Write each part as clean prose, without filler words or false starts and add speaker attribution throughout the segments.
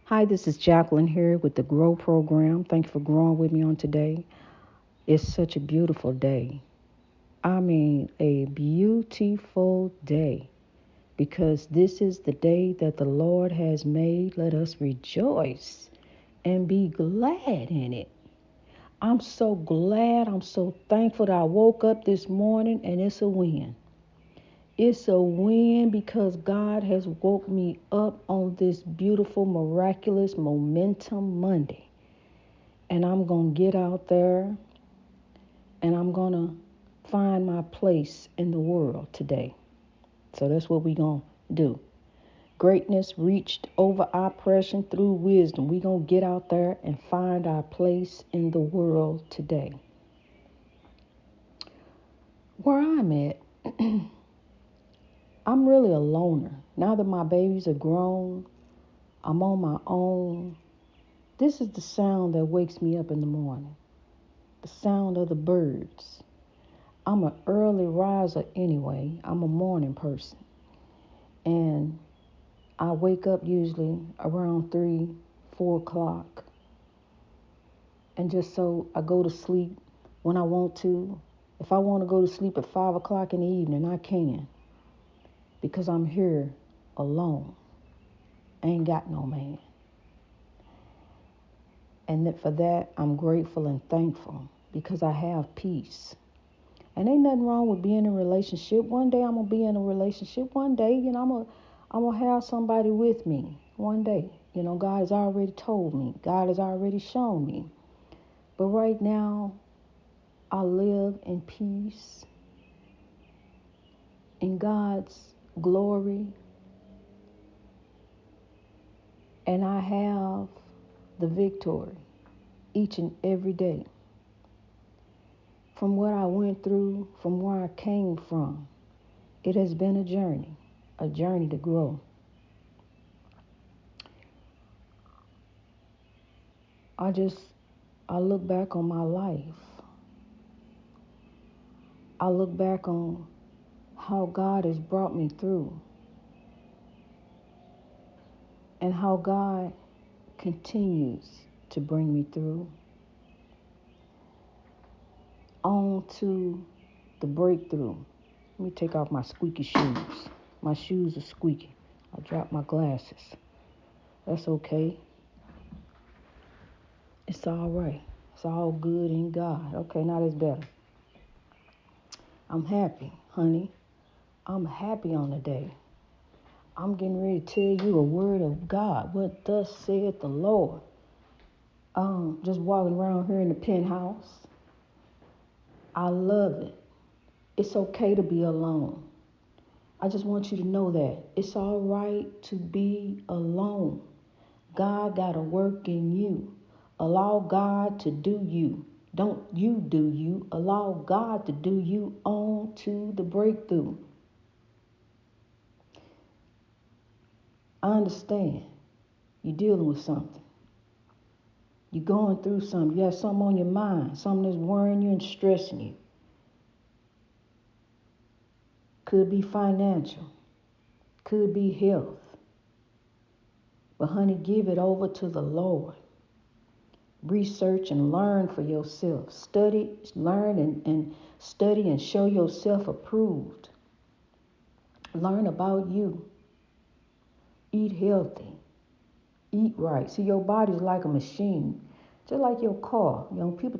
Speaker 1: Hi, this is Jacqueline here with the Grow Program. Thank you for growing with me on today. It's such a beautiful day. I mean, a beautiful day because this is the day that the Lord has made. Let us rejoice and be glad in it. I'm so glad. I'm so thankful that I woke up this morning and it's a win. It's a win because God has woke me up on this beautiful, miraculous Momentum Monday. And I'm going to get out there and I'm going to find my place in the world today. So that's what we're going to do. Greatness reached over oppression through wisdom. We're going to get out there and find our place in the world today. Where I'm at, I'm really a loner. Now that my babies are grown, I'm on my own. This is the sound that wakes me up in the morning. The sound of the birds. I'm an early riser anyway. I'm a morning person. And I wake up usually around 3, 4 o'clock. And just so I go to sleep when I want to. If I want to go to sleep at 5 o'clock in the evening, I can. Because I'm here alone. I ain't got no man. And for that, I'm grateful and thankful because I have peace. And ain't nothing wrong with being in a relationship. One day I'm going to be in a relationship. One day, I'm going to have somebody with me. One day. God has already told me. God has already shown me. But right now, I live in peace, in God's glory. And I have the victory each and every day. From what I went through, from where I came from, it has been a journey to grow. I look back on my life. I look back on how God has brought me through and how God continues to bring me through on to the breakthrough. Let me take off my squeaky shoes. My shoes are squeaky. I dropped my glasses. That's okay. It's all right. It's all good in God. Okay, now that's better. I'm happy, honey. I'm happy on the day. I'm getting ready to tell you a word of God. What thus saith the Lord. Just walking around here in the penthouse. I love it. It's okay to be alone. I just want you to know that. It's all right to be alone. God got to work in you. Allow God to do you. Don't you do you. Allow God to do you on to the breakthrough. I understand. You're dealing with something. You're going through something. You have something on your mind. Something that's worrying you and stressing you. Could be financial. Could be health. But honey, give it over to the Lord. Research and learn for yourself. Study, learn and study and show yourself approved. Learn about you. Eat healthy. Eat right. See, your body's like a machine. Just like your car. People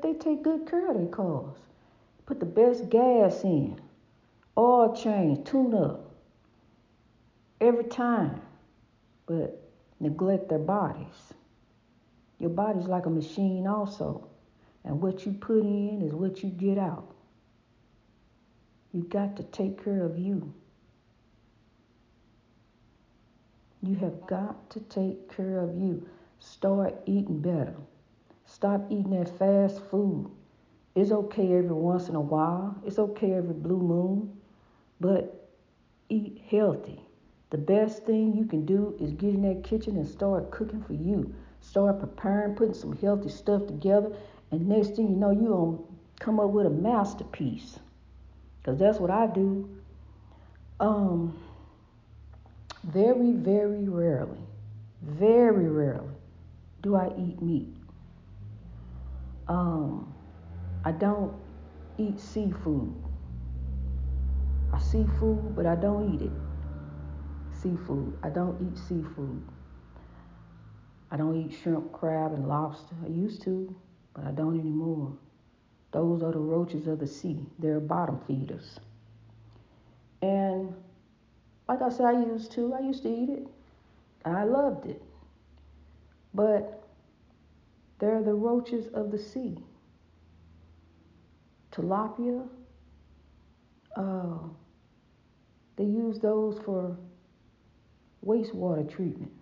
Speaker 1: they take good care of their cars. Put the best gas in. Oil change, tune up. Every time. But neglect their bodies. Your body's like a machine also. And what you put in is what you get out. You got to take care of you. You have got to take care of you. Start eating better. Stop eating that fast food. It's okay every once in a while. It's okay every blue moon. But eat healthy. The best thing you can do is get in that kitchen and start cooking for you. Start preparing, putting some healthy stuff together. And next thing you know, you're going to come up with a masterpiece. Because that's what I do. Very, very rarely Very rarely do I eat meat. Um, I don't eat seafood. I see food, but I don't eat it. Seafood. I don't eat seafood. I don't eat shrimp, crab, and lobster. I used to, but I don't anymore. Those are the roaches of the sea. They're bottom feeders. And like I said, I used to eat it. I loved it. But they're the roaches of the sea. Tilapia, uh, they use those for wastewater treatment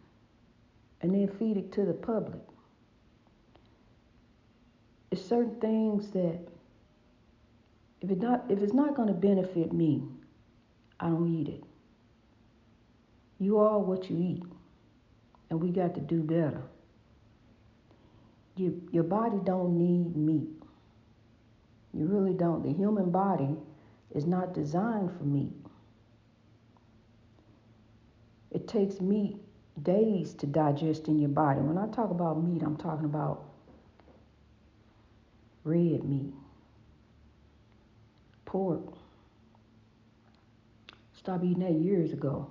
Speaker 1: and then feed it to the public. It's certain things that if it's not going to benefit me, I don't eat it. You are what you eat, and we got to do better. Your body don't need meat. You really don't. The human body is not designed for meat. It takes meat days to digest in your body. When I talk about meat, I'm talking about red meat, pork. Stopped eating that years ago,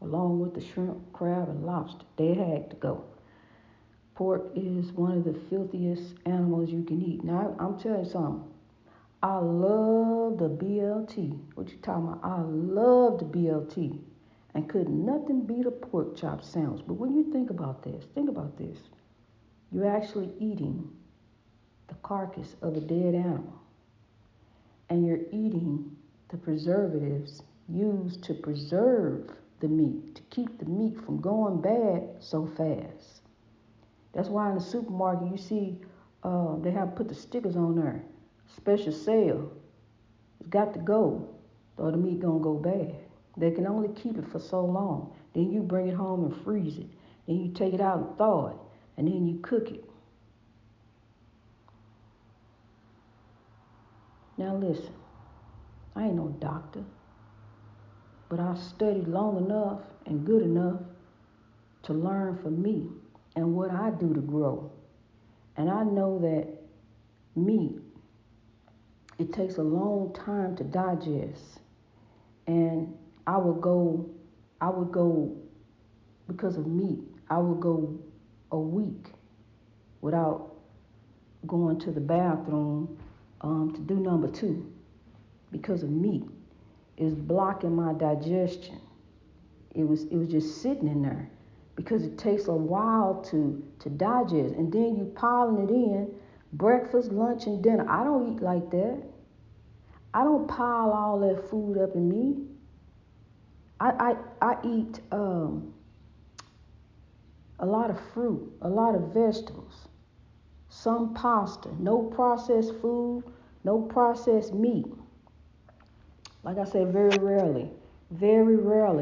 Speaker 1: along with the shrimp, crab, and lobster. They had to go. Pork is one of the filthiest animals you can eat. Now, I'm telling you something. I love the BLT. What you talking about? I love the BLT. And could nothing beat a pork chop sandwich. But when you think about this, You're actually eating the carcass of a dead animal. And you're eating the preservatives used to preserve the meat, to keep the meat from going bad so fast. That's why in the supermarket you see they have put the stickers on there. Special sale. It's got to go, or the meat gonna go bad. They can only keep it for so long. Then you bring it home and freeze it. Then you take it out and thaw it, and then you cook it. Now listen, I ain't no doctor, but I've studied long enough and good enough to learn for me and what I do to grow. And I know that meat, it takes a long time to digest. And I would go because of meat, I would go a week without going to the bathroom to do number two because of meat. It's blocking my digestion. It was just sitting in there because it takes a while to digest, and then you piling it in breakfast, lunch, and dinner. I don't eat like that. I don't pile all that food up in me. I eat a lot of fruit, a lot of vegetables, some pasta, no processed food, no processed meat. Like I said, very rarely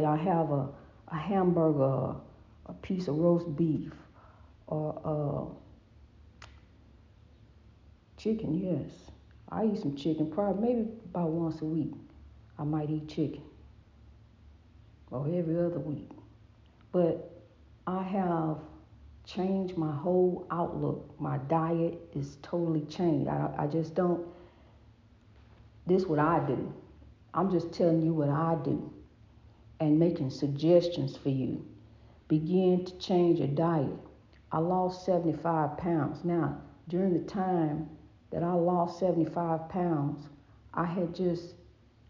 Speaker 1: I have a hamburger, a piece of roast beef, or chicken, yes. I eat some chicken, probably maybe about once a week. I might eat chicken, or every other week. But I have changed my whole outlook. My diet is totally changed. I just don't, this is what I do. I'm just telling you what I do and making suggestions for you. Begin to change your diet. I lost 75 pounds. Now, during the time that I lost 75 pounds, I just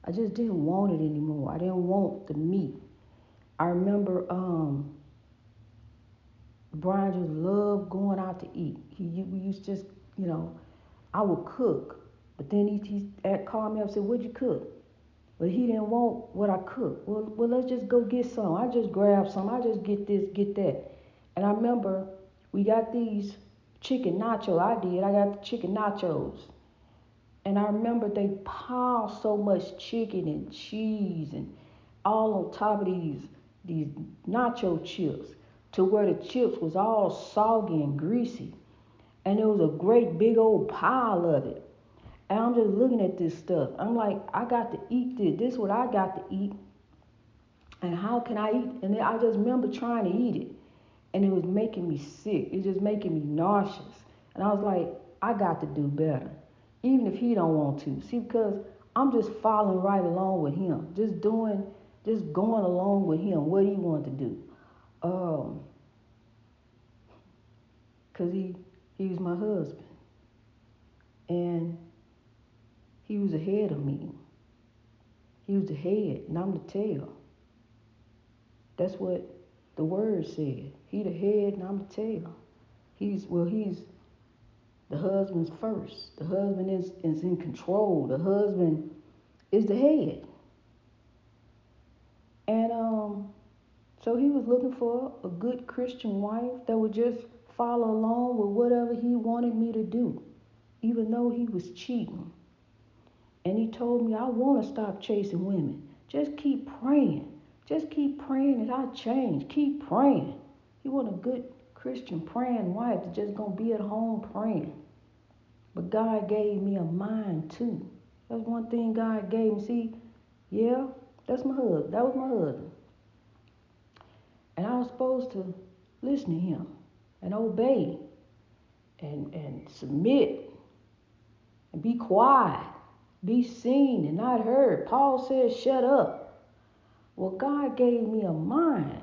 Speaker 1: didn't want it anymore. I didn't want the meat. I remember Brian just loved going out to eat. We used to just, you know, I would cook, but then he called me up and said, "What'd you cook?" But he didn't want what I cooked. Well, let's just go get some. I just grab some. I just get this, get that. And I remember we got these chicken nachos. I got the chicken nachos. And I remember they piled so much chicken and cheese and all on top of these nacho chips to where the chips was all soggy and greasy. And there was a great big old pile of it. And I'm just looking at this stuff. I'm like, I got to eat this. This is what I got to eat. And how can I eat? And then I just remember trying to eat it. and it was making me sick. It was just making me nauseous. And I was like, I got to do better, even if he don't want to. See, because I'm just following right along with him, just going along with him, what he wanted to do. Because he was my husband, and he was ahead of me. He was the head, and I'm the tail. That's what the word said. He the head, and I'm the tail. He's the husband's first. The husband is in control. The husband is the head. And so he was looking for a good Christian wife that would just follow along with whatever he wanted me to do, even though he was cheating. And he told me, I want to stop chasing women. Just keep praying. Just keep praying that I change. Keep praying. He want a good Christian praying wife that's just going to be at home praying. But God gave me a mind too. That's one thing God gave me. See, yeah, that's my husband. That was my husband. And I was supposed to listen to him and obey and submit and be quiet, be seen and not heard. Paul said, shut up. Well, God gave me a mind.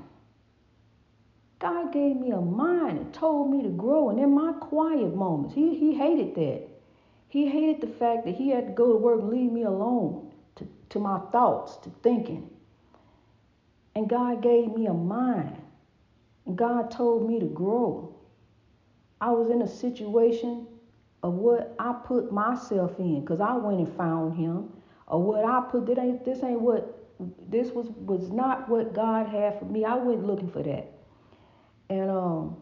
Speaker 1: God gave me a mind and told me to grow. And in my quiet moments, he hated that. He hated the fact that he had to go to work and leave me alone to my thoughts, to thinking. And God gave me a mind. And God told me to grow. I was in a situation of what I put myself in, because I went and found him. Or what I put, this was not what God had for me. I went looking for that. And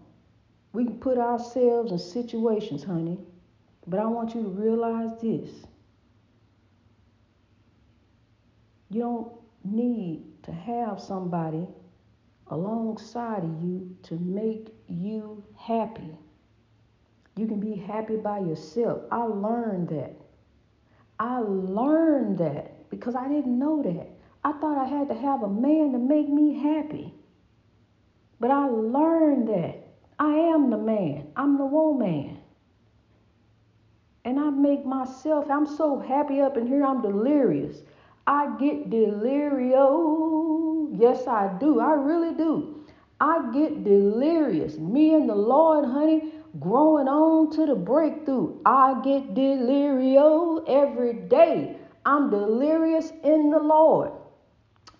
Speaker 1: we can put ourselves in situations, honey. But I want you to realize this. You don't need to have somebody alongside of you to make you happy. You can be happy by yourself. I learned that. Because I didn't know that. I thought I had to have a man to make me happy. But I learned that I am the man. I'm the woman. And I make myself, I'm so happy up in here, I'm delirious. I get delirious. Yes, I do. I really do. I get delirious. Me and the Lord, honey, growing on to the breakthrough. I get delirious every day. I'm delirious in the Lord.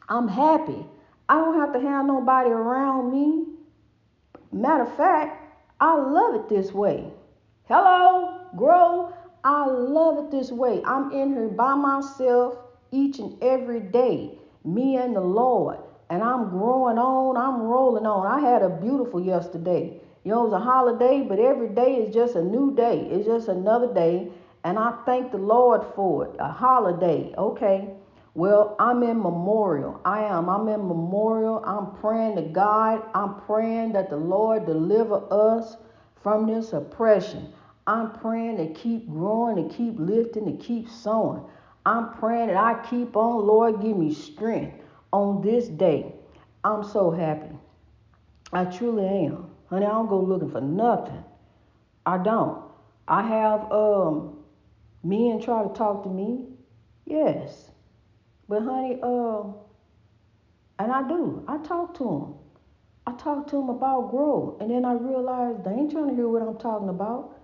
Speaker 1: I'm happy. I don't have to have nobody around me. Matter of fact, I love it this way. Hello, grow. I love it this way. I'm in here by myself each and every day. Me and the Lord. And I'm growing on. I'm rolling on. I had a beautiful yesterday. You know, it was a holiday, but every day is just a new day. It's just another day. And I thank the Lord for it. A holiday. Okay. Well, I'm in memorial. I'm in memorial. I'm praying to God. I'm praying that the Lord deliver us from this oppression. I'm praying to keep growing, to keep lifting, to keep sowing. I'm praying that I keep on, Lord, give me strength on this day. I'm so happy. I truly am. Honey, I don't go looking for nothing. I don't. I have men try to talk to me. Yes. But honey, and I do. I talk to them. I talk to them about growth. And then I realize they ain't trying to hear what I'm talking about.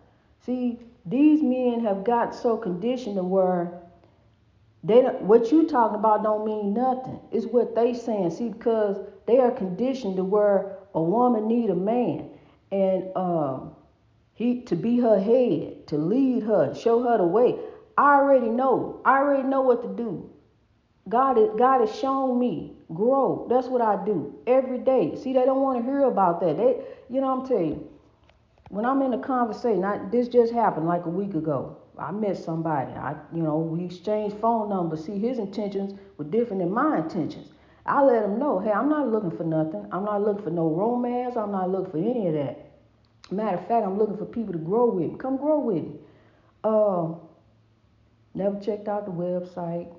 Speaker 1: See, these men have got so conditioned to where what you talking about don't mean nothing. It's what they saying. See, because they are conditioned to where a woman need a man. And he to be her head, to lead her, show her the way. I already know. I already know what to do. God has shown me grow. That's what I do every day. See, they don't want to hear about that. I'm telling you, when I'm in a conversation, this just happened like a week ago. I met somebody. We exchanged phone numbers. See, his intentions were different than my intentions. I let him know, hey, I'm not looking for nothing. I'm not looking for no romance. I'm not looking for any of that. Matter of fact, I'm looking for people to grow with me. Come grow with me. Never checked out the website.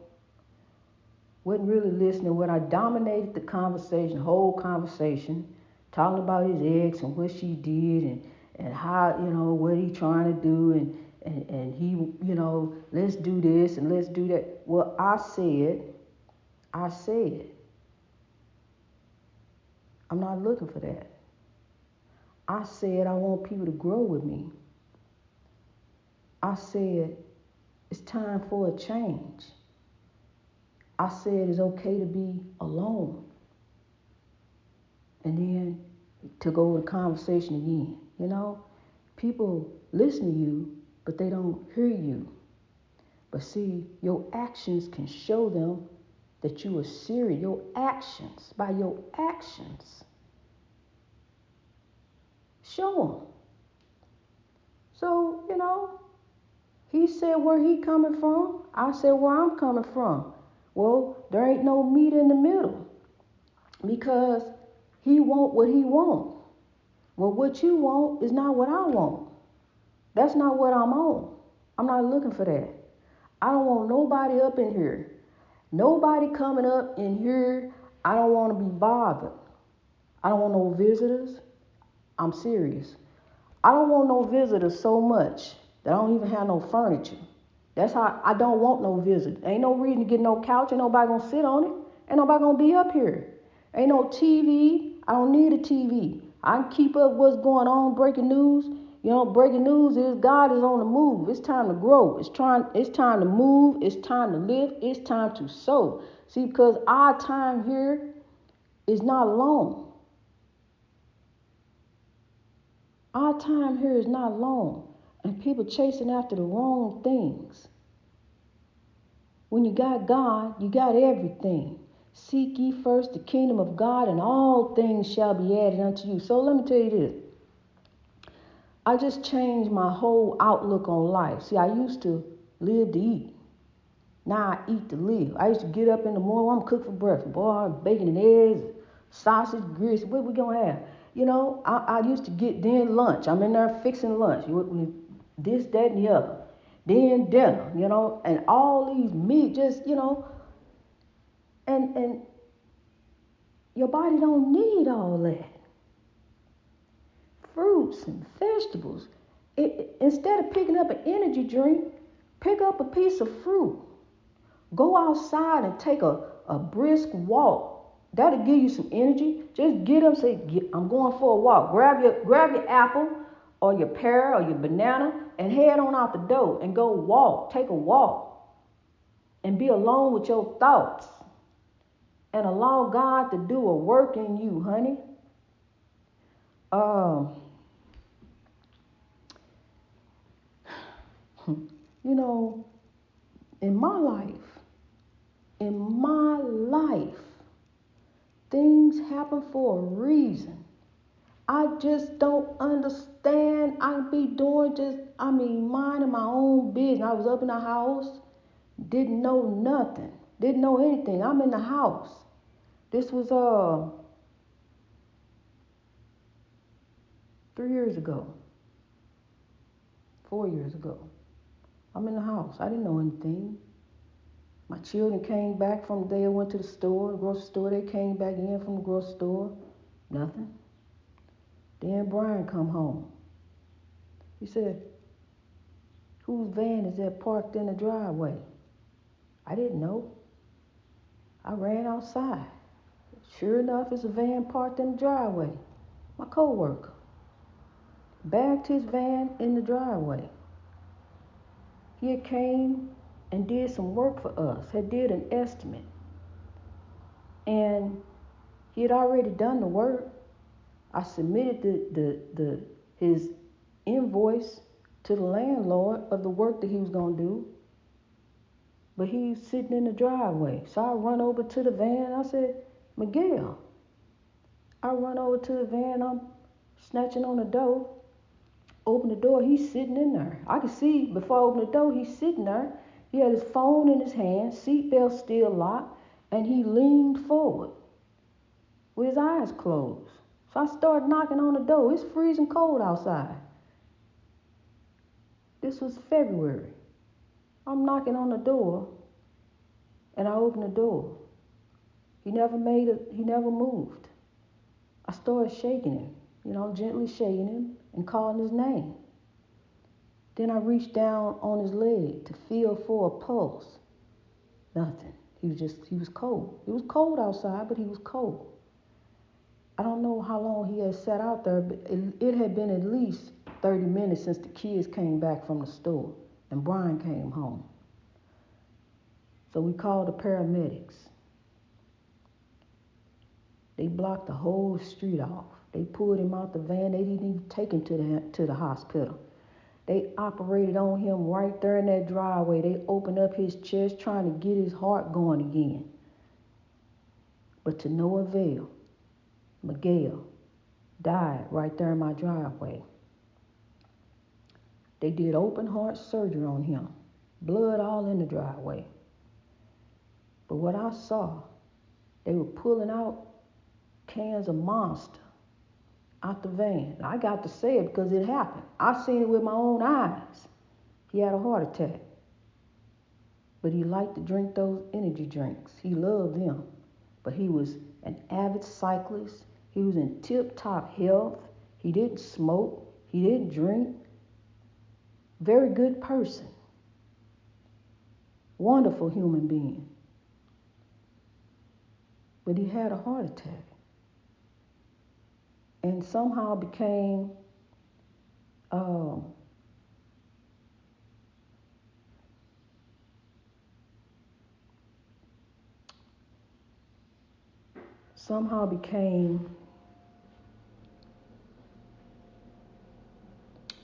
Speaker 1: Wasn't really listening. When I dominated the conversation, whole conversation, talking about his ex and what she did and how, what he trying to do and he, let's do this and let's do that. Well, I said, I'm not looking for that. I said I want people to grow with me. I said it's time for a change. I said it's okay to be alone. And then to go with the conversation again. People listen to you, but they don't hear you. But see, your actions can show them that you are serious. By your actions, show them. So, he said where he coming from. I said where I'm coming from. Well, there ain't no meat in the middle because he want what he want. Well, what you want is not what I want. That's not what I'm on. I'm not looking for that. I don't want nobody up in here. Nobody coming up in here. I don't want to be bothered. I don't want no visitors. I'm serious. I don't want no visitors so much that I don't even have no furniture. That's how I don't want no visitors. Ain't no reason to get no couch. Ain't nobody gonna sit on it. Ain't nobody gonna be up here. Ain't no TV. I don't need a TV. I can keep up what's going on, breaking news. Breaking news is God is on the move. It's time to grow. It's time to move. It's time to live. It's time to sow. See, because our time here is not long. Our time here is not long. And people chasing after the wrong things. When you got God, you got everything. Seek ye first the kingdom of God, and all things shall be added unto you. So let me tell you this. I just changed my whole outlook on life. See, I used to live to eat. Now I eat to live. I used to get up in the morning, I'm cook for breakfast. Boy, bacon and eggs, sausage, grits, what we gonna have? I used to get then lunch. I'm in there fixing lunch. This, that, and the other. Then dinner, and all these meat, just, and your body don't need all that. Fruits and vegetables. Instead of picking up an energy drink, pick up a piece of fruit. Go outside and take a brisk walk. That'll give you some energy. Just get up and say, I'm going for a walk. Grab your apple or your pear or your banana and head on out the door and go walk. Take a walk. And be alone with your thoughts. And allow God to do a work in you, honey. In my life, things happen for a reason. I just don't understand. I be doing minding my own business. I was up in the house, didn't know nothing, didn't know anything. I'm in the house. This was 3 years ago, 4 years ago. I'm in the house. I didn't know anything. My children came back from the day I went to the store, the grocery store. They came back in from the grocery store. Nothing. Then Brian come home. He said, whose van is that parked in the driveway? I didn't know. I ran outside. Sure enough, it's a van parked in the driveway. My coworker bagged his van in the driveway. He had came and did some work for us, had did an estimate. And he had already done the work. I submitted his invoice to the landlord of the work that he was going to do. But he's sitting in the driveway. So I run over to the van. I said, Miguel. I run over to the van. I'm snatching on the door. Open the door. He's sitting in there. I could see before I open the door, he's sitting there. He had his phone in his hand, seatbelt still locked, and he leaned forward with his eyes closed. So I started knocking on the door. It's freezing cold outside. This was February. I'm knocking on the door, and I open the door. He never moved. I started shaking him, gently shaking him and calling his name. Then I reached down on his leg to feel for a pulse. Nothing. He was cold. It was cold outside, but he was cold. I don't know how long he had sat out there, but it had been at least 30 minutes since the kids came back from the store and Brian came home. So we called the paramedics. They blocked the whole street off. They pulled him out the van. They didn't even take him to the hospital. They operated on him right there in that driveway. They opened up his chest trying to get his heart going again. But to no avail. Miguel died right there in my driveway. They did open heart surgery on him. Blood all in the driveway. But what I saw, they were pulling out cans of Monster out the van. I got to say it because it happened. I seen it with my own eyes. He had a heart attack. But he liked to drink those energy drinks. He loved them. But he was an avid cyclist. He was in tip-top health. He didn't smoke. He didn't drink. Very good person. Wonderful human being. But he had a heart attack. And somehow became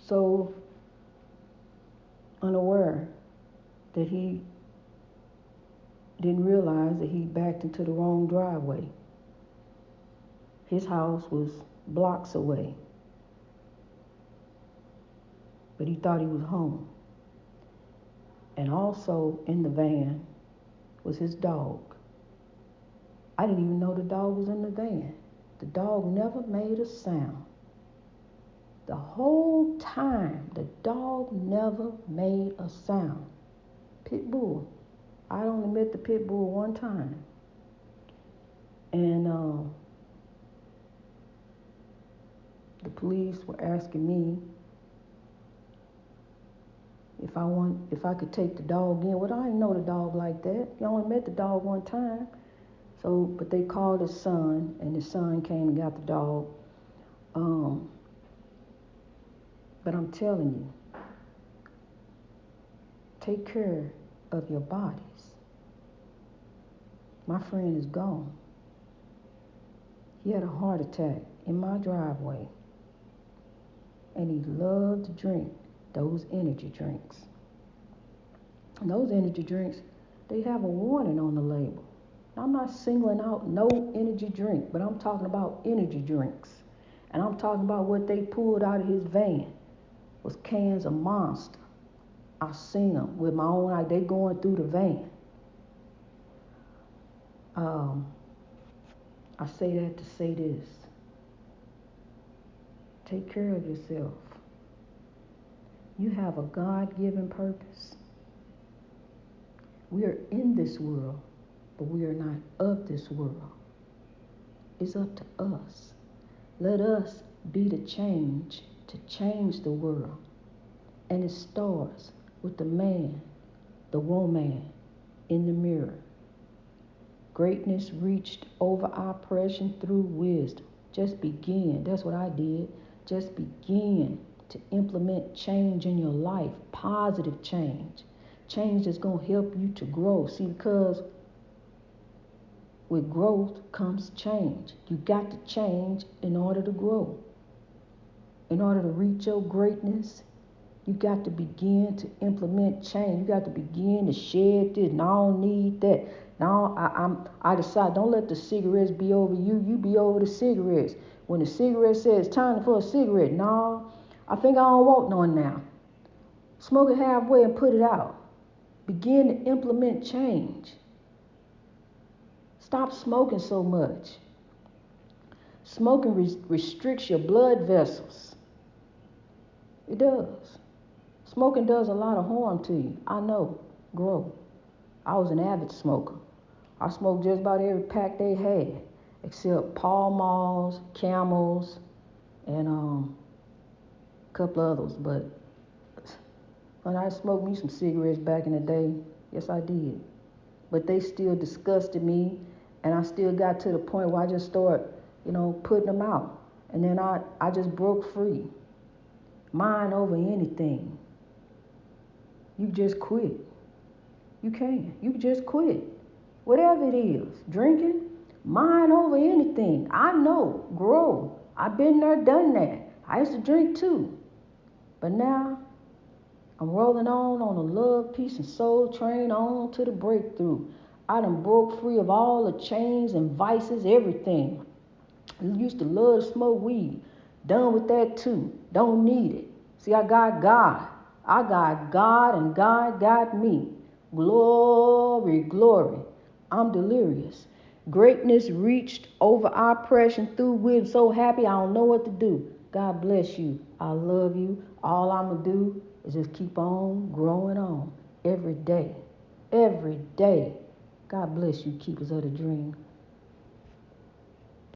Speaker 1: so unaware that he didn't realize that he backed into the wrong driveway. His house was blocks away, but he thought he was home. And also in the van was his dog. I didn't even know the dog was in the van. The dog never made a sound. The whole time, the dog never made a sound. Pit bull. I only met the pit bull one time. And the police were asking me if I could take the dog in. Well, I didn't know the dog like that. I only met the dog one time. So, but they called his son, and his son came and got the dog. But I'm telling you, take care of your bodies. My friend is gone. He had a heart attack in my driveway. And he loved to drink those energy drinks. And those energy drinks, they have a warning on the label. Now, I'm not singling out no energy drink, but I'm talking about energy drinks. And I'm talking about what they pulled out of his van was cans of Monster. I seen them with my own eye. They going through the van. I say that to say this. Take care of yourself. You have a God-given purpose. We are in this world, but we are not of this world. It's up to us. Let us be the change to change the world. And it starts with the man, the woman in the mirror. Greatness reached over oppression through wisdom. Just begin. That's what I did. Just begin to implement change in your life, positive change. Change that's going to help you to grow. See, because with growth comes change. You got to change in order to grow. In order to reach your greatness, you got to begin to implement change. You got to begin to shed this. No, I don't need that. Now I decide, don't let the cigarettes be over you. You be over the cigarettes. When the cigarette says time for a cigarette, no, I think I don't want none now. Smoke it halfway and put it out. Begin to implement change. Stop smoking so much. Smoking restricts your blood vessels. It does. Smoking does a lot of harm to you. I know. Grow. I was an avid smoker. I smoked just about every pack they had. except Pall Malls, Camels, and a couple others. But when I smoked me some cigarettes back in the day, yes I did. But they still disgusted me, and I still got to the point where I just started, putting them out. And then I just broke free. Mind over anything. You just quit. You can. You just quit. Whatever it is, drinking, mind over anything. I know, grow. I've been there, done that. I used to drink too. But now I'm rolling on a love, peace, and soul train on to the breakthrough. I done broke free of all the chains and vices, everything. I used to love to smoke weed. Done with that too. Don't need it. See, I got God. I got God and God got me. Glory, glory. I'm delirious. Greatness reached over oppression through with so happy I don't know what to do. God bless you. I love you. All I'm going to do is just keep on growing on every day. Every day. God bless you, keepers of the dream.